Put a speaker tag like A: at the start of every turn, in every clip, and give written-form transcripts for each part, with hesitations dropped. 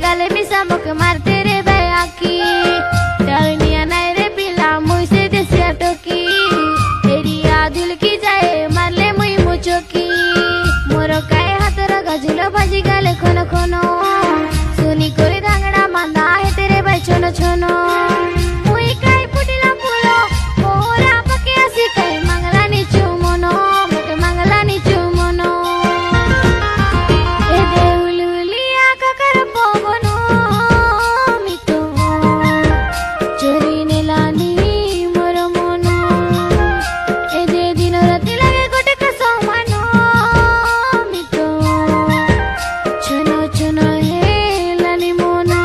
A: গালে মিশা মুখে মারতে রে ভাই আঁকি ডালনিয়া নাই রে পিলা মুই সে দেশে টকি এরিয়া দিল কি যায় মারলে মুই মুচকি মোর গায়ে হাতের গাজুলো বাজি গালে খন খন শুনি করে ধাঙ্গড়া মান্দা হেতে রে ভাই ছোন ছোন মুই কাই ফুটিলা ফুলো ওরা পাকে আসি কাই মাংলা নিচু মনো মুখে মাংলা নিচু মনো এ দেউলুলিয়া কাকার পবনো মিতো চোরি নেলানি মোর মনো এ দে দিন রাতি লাগে গোটে কাছ মানো মিতো ছোন ছোন হেলানি মনো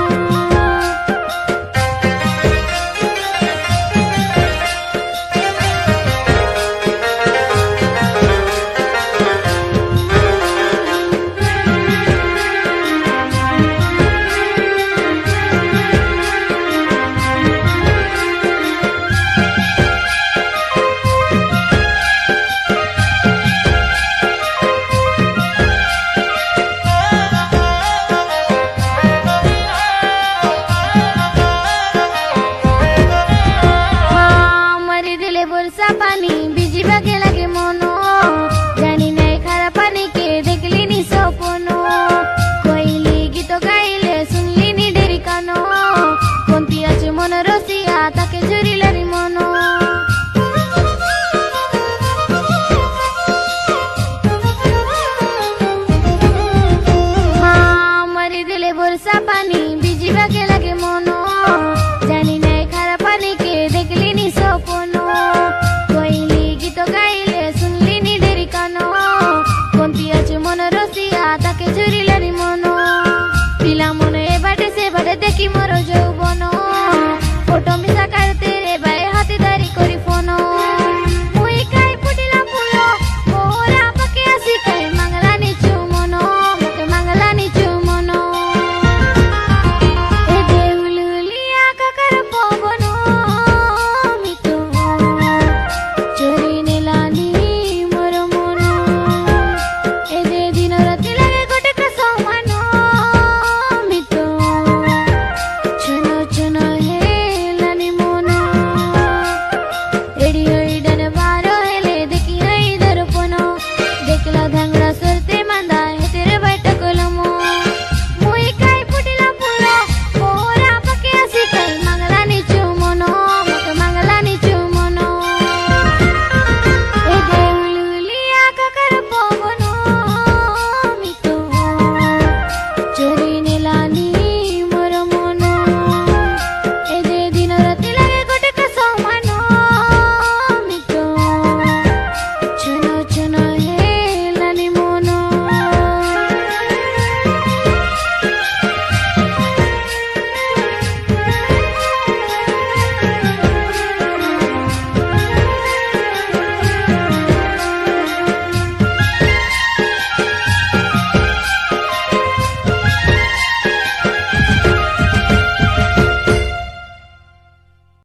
A: বর্ষা পানি ভিজিবা কে লাগে মনো জানি নাই খারাপ পানি কে দেখলি নি স্বপ্ন কইলি গীত গাইলে শুনলি নি ডেরি কানো কোনটি আছে মন রসিয়া তাকে ঝুরিলারি মনো মারি দিলে বর্ষা পানি ভিজিবা কে লাগে মনো